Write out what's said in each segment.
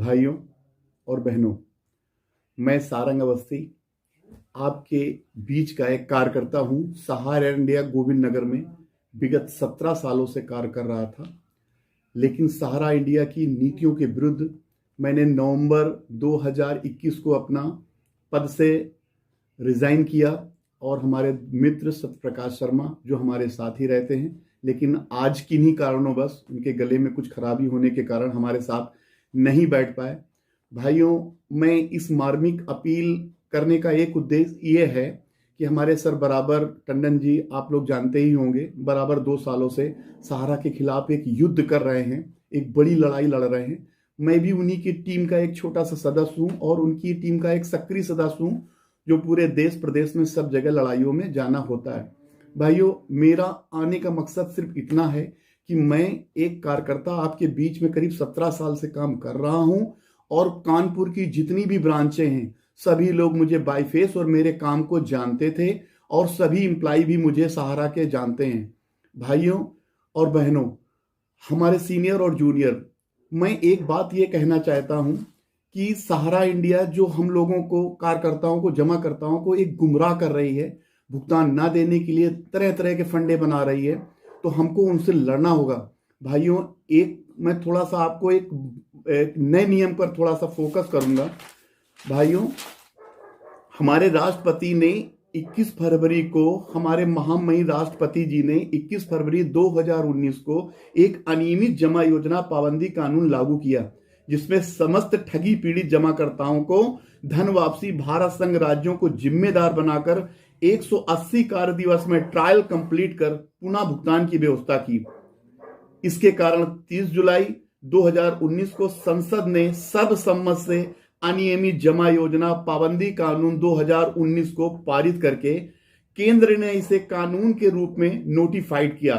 भाइयों और बहनों, मैं सारंग अवस्थी आपके बीच का एक कार्यकर्ता हूं। सहारा इंडिया गोविंद नगर में विगत 17 सालों से कार्य कर रहा था, लेकिन सहारा इंडिया की नीतियों के विरुद्ध मैंने नवंबर 2021 को अपना पद से रिजाइन किया और हमारे मित्र सत्यप्रकाश शर्मा जो हमारे साथ ही रहते हैं, लेकिन आज किन्हीं कारणों उनके गले में कुछ खराबी होने के कारण हमारे साथ नहीं बैठ पाए। भाइयों, मैं इस मार्मिक अपील करने का एक उद्देश्य ये है कि हमारे सर बराबर टंडन जी, आप लोग जानते ही होंगे, बराबर 2 सालों से सहारा के खिलाफ एक युद्ध कर रहे हैं, एक बड़ी लड़ाई लड़ रहे हैं। मैं भी उन्हीं की टीम का एक छोटा सा सदस्य हूं और उनकी टीम का एक सक्रिय सदस्य हूं जो पूरे देश प्रदेश में सब जगह लड़ाइयों में जाना होता है। भाइयों, मेरा आने का मकसद सिर्फ इतना है कि मैं एक कार्यकर्ता आपके बीच में करीब 17 साल से काम कर रहा हूं और कानपुर की जितनी भी ब्रांचें हैं सभी लोग मुझे बाय फेस और मेरे काम को जानते थे और सभी एम्प्लॉय भी मुझे सहारा के जानते हैं। भाइयों और बहनों, हमारे सीनियर और जूनियर, मैं एक बात ये कहना चाहता हूं कि सहारा इंडिया जो हम लोगों को, कार्यकर्ताओं को, जमाकर्ताओं को एक गुमराह कर रही है, भुगतान ना देने के लिए तरह तरह के फंडे बना रही है, तो हमको उनसे लड़ना होगा। भाइयों, मैं थोड़ा सा आपको एक नए नियम पर थोड़ा सा फोकस करूंगा। भाइयों, हमारे राष्ट्रपति ने 21 फरवरी को, हमारे महामहिम राष्ट्रपति जी ने 21 फरवरी 2019 को एक अनियमित जमा योजना पाबंदी कानून लागू किया, जिसमें समस्त ठगी पीड़ित जमाकर्ताओं को धन वापसी भारत संघ राज्यों को जिम्मेदार बनाकर 180 कार्य दिवस में ट्रायल कंप्लीट कर पुनः भुगतान की व्यवस्था की। इसके कारण 30 जुलाई 2019 को संसद ने सर्वसम्मत से अनियमित जमा योजना पाबंदी कानून 2019 को पारित करके केंद्र ने इसे कानून के रूप में नोटिफाइड किया,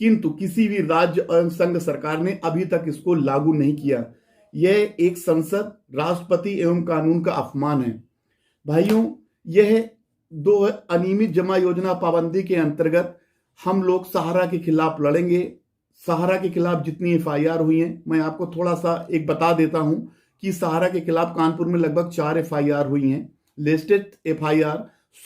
किंतु किसी भी राज्य और संघ सरकार ने अभी तक इसको लागू नहीं किया। यह एक संसद, राष्ट्रपति एवं कानून का अपमान है। भाइयों, यह 2 अनियमित जमा योजना पाबंदी के अंतर्गत हम लोग सहारा के खिलाफ लड़ेंगे। सहारा के खिलाफ जितनी FIR हुई हैं, मैं आपको थोड़ा सा एक बता देता हूं कि सहारा के खिलाफ कानपुर में लगभग 4 FIR हुई हैं। लेटेस्ट FIR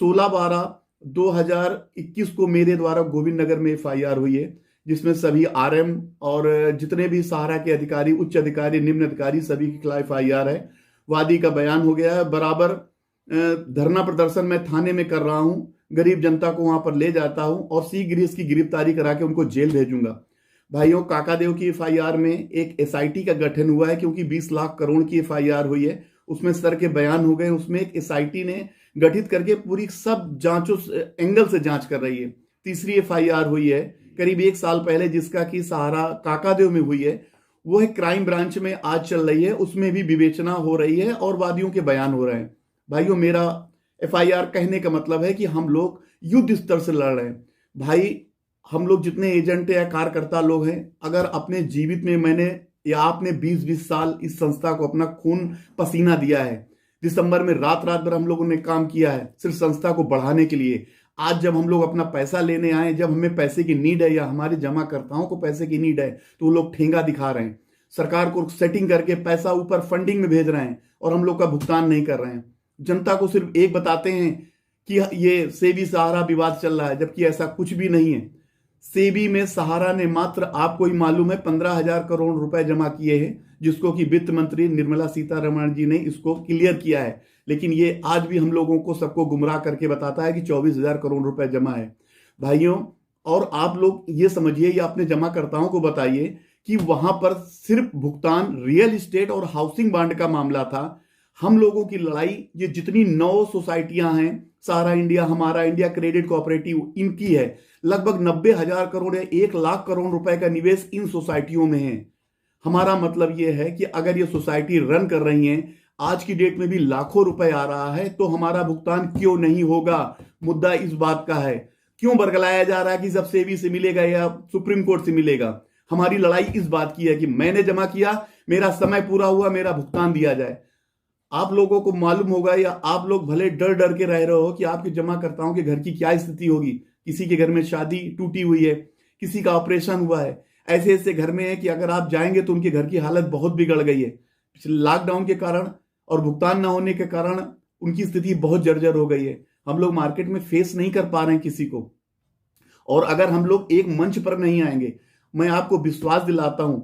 16/12/2021 को मेरे द्वारा गोविंद नगर में FIR हुई है, जिसमें सभी RM और जितने भी सहारा के अधिकारी, उच्च अधिकारी, निम्न अधिकारी, सभी के खिलाफ FIR है। वादी का बयान हो गया है। बराबर धरना प्रदर्शन मैं थाने में कर रहा हूं, गरीब जनता को वहां पर ले जाता हूं और शीघ्र इसकी गिरफ्तारी करा के उनको जेल भेजूंगा। भाइयों, काकादेव की FIR में एक SIT का गठन हुआ है, क्योंकि 20 लाख करोड़ की FIR हुई है। उसमें सर के बयान हो गए। उसमें एक SIT ने गठित करके पूरी सब जांचों एंगल से जांच कर रही है। तीसरी FIR हुई है करीब 1 साल पहले, जिसका कि सहारा काकादेव में हुई है। वो एक क्राइम ब्रांच में आज चल रही है, उसमें भी विवेचना हो रही है और वादियों के बयान हो रहे हैं। भाइयों, मेरा FIR कहने का मतलब है कि हम लोग युद्ध स्तर से लड़ रहे हैं। भाई, हम लोग जितने एजेंट या कार्यकर्ता लोग हैं, अगर अपने जीवित में मैंने या आपने 20-20 साल इस संस्था को अपना खून पसीना दिया है, दिसंबर में रात भर हम लोगों ने काम किया है सिर्फ संस्था को बढ़ाने के लिए। आज जब हम लोग अपना पैसा लेने आए, जब हमें पैसे की नीड है या हमारे जमाकर्ताओं को पैसे की नीड है, तो वो लोग ठेंगा दिखा रहे हैं, सरकार को सेटिंग करके पैसा ऊपर फंडिंग में भेज रहे हैं और हम लोग का भुगतान नहीं कर रहे हैं। जनता को सिर्फ एक बताते हैं कि ये सेबी सहारा विवाद चल रहा है, जबकि ऐसा कुछ भी नहीं है। सेबी में सहारा ने मात्र, आपको ही मालूम है, 15,000 करोड़ रुपए जमा किए हैं, जिसको कि वित्त मंत्री निर्मला सीतारमण जी ने इसको क्लियर किया है। लेकिन ये आज भी हम लोगों को सबको गुमराह करके बताता है कि 24,000 करोड़ रुपए जमा है। भाइयों, और आप लोग ये समझिए या अपने जमाकर्ताओं को बताइए कि वहां पर सिर्फ भुगतान रियल एस्टेट और हाउसिंग बॉन्ड का मामला था। हम लोगों की लड़ाई, ये जितनी 9 सोसाइटियां हैं, सहारा इंडिया, हमारा इंडिया क्रेडिट कोऑपरेटिव, इनकी है। लगभग 90,000 करोड़ या 1 लाख करोड़ रुपए का निवेश इन सोसाइटियों में है। हमारा मतलब यह है कि अगर ये सोसाइटी रन कर रही हैं, आज की डेट में भी लाखों रुपए आ रहा है, तो हमारा भुगतान क्यों नहीं होगा? मुद्दा इस बात का है। क्यों बरगलाया जा रहा है कि जब सेबी से मिलेगा या सुप्रीम कोर्ट से मिलेगा? हमारी लड़ाई इस बात की है कि मैंने जमा किया, मेरा समय पूरा हुआ, मेरा भुगतान दिया जाए। आप लोगों को मालूम होगा या आप लोग भले डर डर के रह रहे हो कि आपके जमाकर्ताओं के घर की क्या स्थिति होगी। किसी के घर में शादी टूटी हुई है, किसी का ऑपरेशन हुआ है, ऐसे ऐसे घर में है कि अगर आप जाएंगे तो उनके घर की हालत बहुत बिगड़ गई है। लॉकडाउन के कारण और भुगतान ना होने के कारण उनकी स्थिति बहुत जर्जर हो गई है। हम लोग मार्केट में फेस नहीं कर पा रहे हैं किसी को, और अगर हम लोग एक मंच पर नहीं आएंगे, मैं आपको विश्वास दिलाता हूं,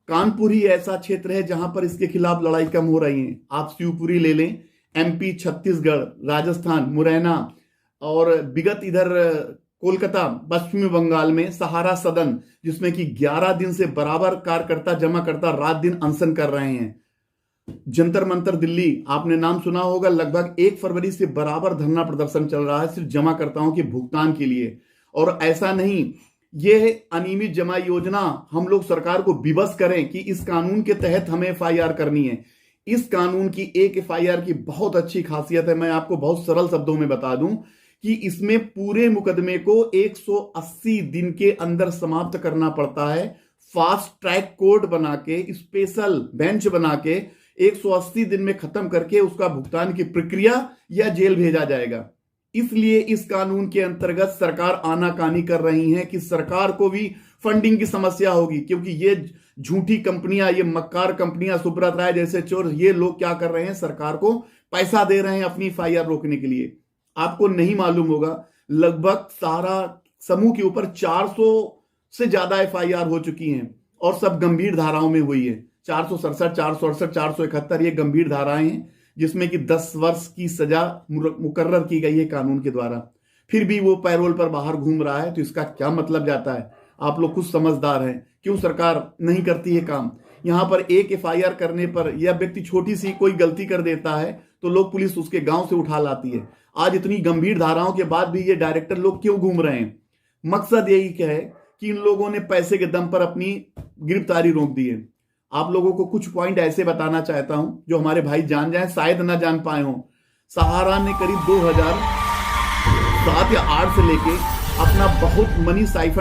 कानपुर ही ऐसा क्षेत्र है जहां पर इसके खिलाफ लड़ाई कम हो रही है। आप शिवपुरी ले लें, एमपी, छत्तीसगढ़, राजस्थान, मुरैना, और विगत इधर कोलकाता, पश्चिमी बंगाल में सहारा सदन, जिसमें कि 11 दिन से बराबर कार्यकर्ता जमा करता रात दिन अनशन कर रहे हैं। जंतर मंतर दिल्ली, आपने नाम सुना होगा, लगभग 1 फरवरी से बराबर धरना प्रदर्शन चल रहा है सिर्फ जमाकर्ताओं के भुगतान के लिए। और ऐसा नहीं, यह अनियमित जमा योजना हम लोग सरकार को विवश करें कि इस कानून के तहत हमें एफआईआर करनी है। इस कानून की एक एफआईआर की बहुत अच्छी खासियत है, मैं आपको बहुत सरल शब्दों में बता दूं कि इसमें पूरे मुकदमे को 180 दिन के अंदर समाप्त करना पड़ता है। फास्ट ट्रैक कोर्ट बना के, स्पेशल बेंच बना के 180 दिन में खत्म करके उसका भुगतान की प्रक्रिया या जेल भेजा जाएगा। इसलिए इस कानून के अंतर्गत सरकार आनाकानी कर रही है कि सरकार को भी फंडिंग की समस्या होगी, क्योंकि ये झूठी कंपनियां, ये मक्कार कंपनियां, सुब्रत राय जैसे चोर, ये लोग क्या कर रहे हैं, सरकार को पैसा दे रहे हैं अपनी एफआईआर रोकने के लिए। आपको नहीं मालूम होगा, लगभग सारा समूह के ऊपर 400 से ज्यादा एफआईआर हो चुकी हैं और सब गंभीर धाराओं में हुई है। 467, 468, 471 ये गंभीर धाराएं हैं जिसमें कि 10 वर्ष की सजा मुकर्रर की गई है कानून के द्वारा। फिर भी वो पैरोल पर बाहर घूम रहा है, तो इसका क्या मतलब जाता है? आप लोग कुछ समझदार हैं, क्यों सरकार नहीं करती है काम? यहां पर एक एफआईआर करने पर यह व्यक्ति छोटी सी कोई गलती कर देता है तो लोग, पुलिस उसके गांव से उठा लाती है। आज इतनी गंभीर धाराओं के बाद भी ये डायरेक्टर लोग क्यों घूम रहे हैं? मकसद यही क्या है कि इन लोगों ने पैसे के दम पर अपनी गिरफ्तारी रोक दी है। आप लोगों को कुछ पॉइंट ऐसे बताना चाहता हूं जो हमारे भाई जान जाएं, शायद ना जान पाए हों। सहारा ने करीब 2007 या 8 से लेके अपना बहुत मनी साइफन